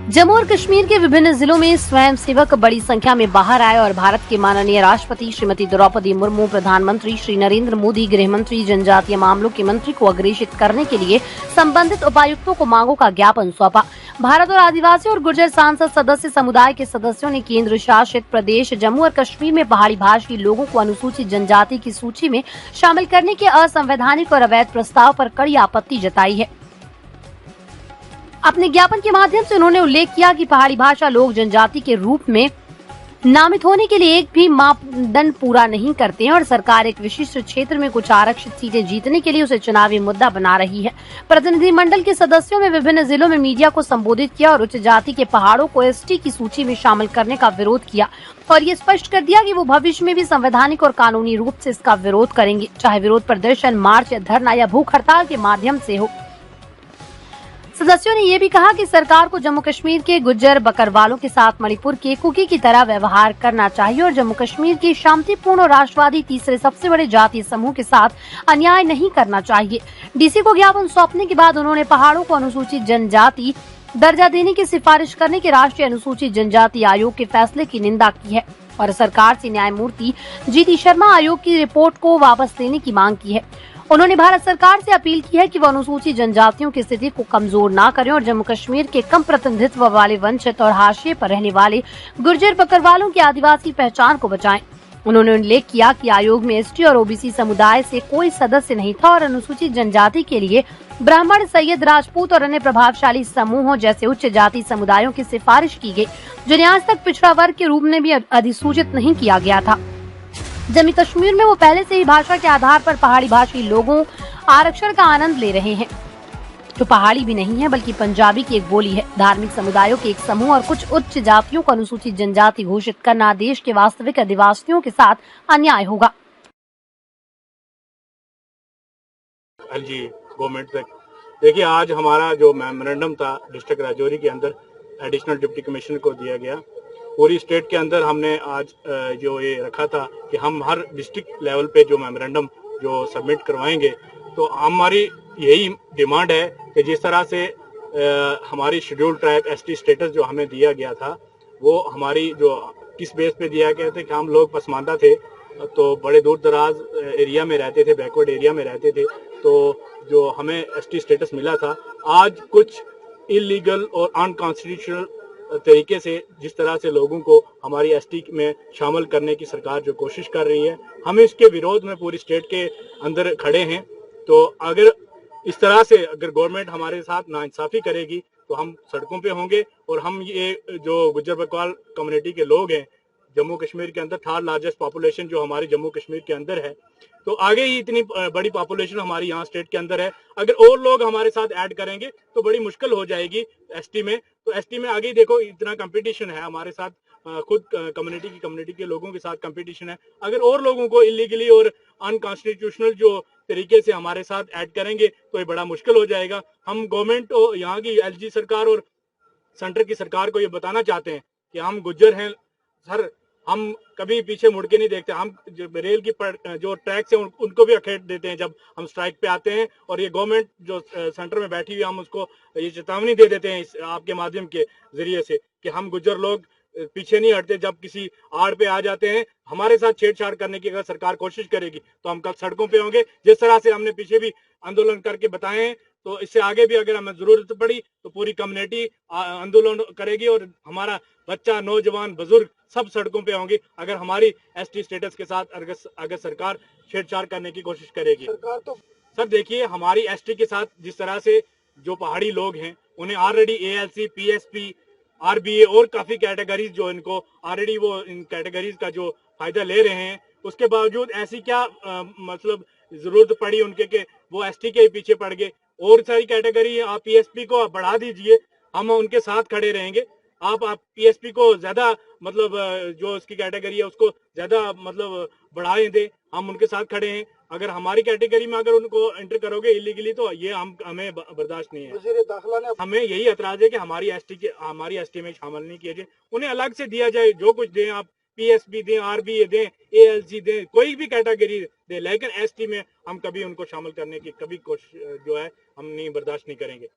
जम्मू और कश्मीर के विभिन्न जिलों में स्वयंसेवक बड़ी संख्या में बाहर आए और भारत के माननीय राष्ट्रपति श्रीमती द्रौपदी मुर्मू, प्रधानमंत्री श्री नरेंद्र मोदी, गृह मंत्री, जनजातीय मामलों के मंत्री को अग्रेषित करने के लिए संबंधित उपायुक्तों को मांगों का ज्ञापन सौंपा। भारत और आदिवासी और गुर्जर सांसद सदस्य समुदाय के सदस्यों ने केंद्र शासित प्रदेश जम्मू और कश्मीर में पहाड़ी भाषी लोगों को अनुसूचित जनजाति की सूची में शामिल करने के असंवैधानिक और अवैध प्रस्ताव पर कड़ी आपत्ति जताई है। अपने ज्ञापन के माध्यम से उन्होंने उल्लेख किया कि पहाड़ी भाषा लोग जनजाति के रूप में नामित होने के लिए एक भी मापदंड पूरा नहीं करते हैं और सरकार एक विशिष्ट क्षेत्र में कुछ आरक्षित सीटें जीतने के लिए उसे चुनावी मुद्दा बना रही है। प्रतिनिधिमंडल के सदस्यों में विभिन्न जिलों में मीडिया को संबोधित किया और उच्च जाति के पहाड़ों को एसटी की सूची में शामिल करने का विरोध किया और ये स्पष्ट कर दिया कि वो भविष्य में भी संवैधानिक और कानूनी रूप से इसका विरोध करेंगे, चाहे विरोध प्रदर्शन, मार्च या धरना या भूख हड़ताल के माध्यम से हो। सदस्यों ने ये भी कहा कि सरकार को जम्मू कश्मीर के गुज्जर बकरवालों के साथ मणिपुर के कुकी की तरह व्यवहार करना चाहिए और जम्मू कश्मीर के शांतिपूर्ण और राष्ट्रवादी तीसरे सबसे बड़े जातीय समूह के साथ अन्याय नहीं करना चाहिए। डीसी को ज्ञापन सौंपने के बाद उन्होंने पहाड़ों को अनुसूचित जनजाति दर्जा देने की सिफारिश करने के राष्ट्रीय अनुसूचित जनजाति आयोग के फैसले की निंदा की है और सरकार से न्यायमूर्ति जीटी शर्मा आयोग की रिपोर्ट को वापस लेने की मांग की है। उन्होंने भारत सरकार से अपील की है कि वो अनुसूचित जनजातियों की स्थिति को कमजोर न करें और जम्मू कश्मीर के कम प्रतिनिधित्व वाले वंचित और हाशिए पर रहने वाले गुर्जर बकरवालों की आदिवासी पहचान को बचाएं। उन्होंने उल्लेख किया कि आयोग में एसटी और ओबीसी समुदाय से कोई सदस्य नहीं था और अनुसूचित जनजाति के लिए ब्राह्मण, सैयद, राजपूत और अन्य प्रभावशाली समूहों जैसे उच्च जाति समुदायों की सिफारिश की गई, जिन्हें आज तक पिछड़ा वर्ग के रूप में भी अधिसूचित नहीं किया गया था। जम्मू कश्मीर में वो पहले से ही भाषा के आधार पर पहाड़ी भाषी लोगों आरक्षण का आनंद ले रहे हैं, जो पहाड़ी भी नहीं है बल्कि पंजाबी की एक बोली है। धार्मिक समुदायों के एक समूह और कुछ उच्च जातियों को अनुसूचित जनजाति घोषित करना देश के वास्तविक आदिवासियों के साथ अन्याय होगा। हाँ जी, गवर्नमेंट तक देखिए, आज हमारा जो मेमोरेंडम था डिस्ट्रिक्ट राजौरी के अंदर एडिशनल डिप्टी कमिश्नर को दिया गया। पूरी स्टेट के अंदर हमने आज जो ये रखा था कि हम हर डिस्ट्रिक्ट लेवल पे जो मेमोरेंडम जो सबमिट करवाएंगे, तो हमारी यही डिमांड है कि जिस तरह से हमारी शेड्यूल ट्राइब एसटी स्टेटस जो हमें दिया गया था, वो हमारी जो किस बेस पे दिया गया था कि हम लोग पसमानदा थे, तो बड़े दूर दराज एरिया में रहते थे, बैकवर्ड एरिया में रहते थे, तो जो हमें एसटी स्टेटस मिला था, आज कुछ इलीगल और अनकॉन्स्टिट्यूशनल तरीके से जिस तरह से लोगों को हमारी एसटी में शामिल करने की सरकार जो कोशिश कर रही है, हम इसके विरोध में पूरी स्टेट के अंदर खड़े हैं। तो अगर इस तरह से अगर गवर्नमेंट हमारे साथ नाइंसाफी करेगी तो हम सड़कों पे होंगे और हम ये जो गुज्जर बकरवाल कम्युनिटी के लोग हैं जम्मू कश्मीर के अंदर, थर्ड लार्जेस्ट पॉपुलेशन जो हमारे जम्मू कश्मीर के अंदर है, तो आगे ही इतनी बड़ी पॉपुलेशन हमारी यहाँ स्टेट के अंदर है, अगर और लोग हमारे साथ ऐड करेंगे तो बड़ी मुश्किल हो जाएगी एसटी में। तो एसटी में आगे देखो इतना कंपटीशन है हमारे साथ, खुद कम्युनिटी के लोगों के साथ कंपटीशन है। अगर और लोगों को इलीगली और अनकॉन्स्टिट्यूशनल जो तरीके से हमारे साथ ऐड करेंगे तो ये बड़ा मुश्किल हो जाएगा। हम गवर्नमेंट और यहाँ की एलजी सरकार और सेंटर की सरकार को ये बताना चाहते हैं कि हम गुज्जर हैं सर, हम कभी पीछे मुड़ के नहीं देखते। हम जो रेल की जो ट्रैक्स हैं उनको भी अखेट देते हैं जब हम स्ट्राइक पे आते हैं, और ये गवर्नमेंट जो सेंटर में बैठी हुई, हम उसको ये चेतावनी दे देते हैं इस आपके माध्यम के जरिए से कि हम गुज्जर लोग पीछे नहीं हटते। जब किसी आड़ पे आ जाते हैं, हमारे साथ छेड़छाड़ करने की अगर सरकार कोशिश करेगी तो हम कल सड़कों पे होंगे, जिस तरह से हमने पीछे भी आंदोलन करके बताए हैं। तो इससे आगे भी अगर हमें जरूरत पड़ी तो पूरी कम्युनिटी आंदोलन करेगी और हमारा बच्चा, नौजवान, बुजुर्ग सब सड़कों पे होंगे अगर हमारी एसटी स्टेटस के साथ अगर सरकार छेड़छाड़ करने की कोशिश करेगी। सरकार तो सर देखिए, हमारी एसटी के साथ जिस तरह से जो पहाड़ी लोग हैं उन्हें ऑलरेडी एएलसी, पीएसपी, आरबीए और काफी कैटेगरीज जो इनको ऑलरेडी वो इन कैटेगरीज का जो फायदा ले रहे हैं, उसके बावजूद ऐसी क्या मतलब जरूरत पड़ी उनके के वो एसटी के पीछे पड़ गए। और सारी कैटेगरी आप पीएसपी को बढ़ा दीजिए, हम उनके साथ खड़े रहेंगे। आप पीएसपी को ज्यादा मतलब जो उसकी कैटेगरी है उसको ज्यादा मतलब बढ़ाएं दे, हम उनके साथ खड़े हैं। अगर हमारी कैटेगरी में अगर उनको एंटर करोगे इलीगली तो ये हमें बर्दाश्त नहीं है। हमें यही एतराज है कि हमारी एसटी में शामिल नहीं किया जाए, उन्हें अलग से दिया जाए। जो कुछ दें आप, पीएसबी दें, आरबीए दें, एएलसी दें, कोई भी कैटेगरी दे, लेकिन एसटी में हम कभी उनको शामिल करने की कभी कोशिश जो है हम नहीं बर्दाश्त नहीं करेंगे।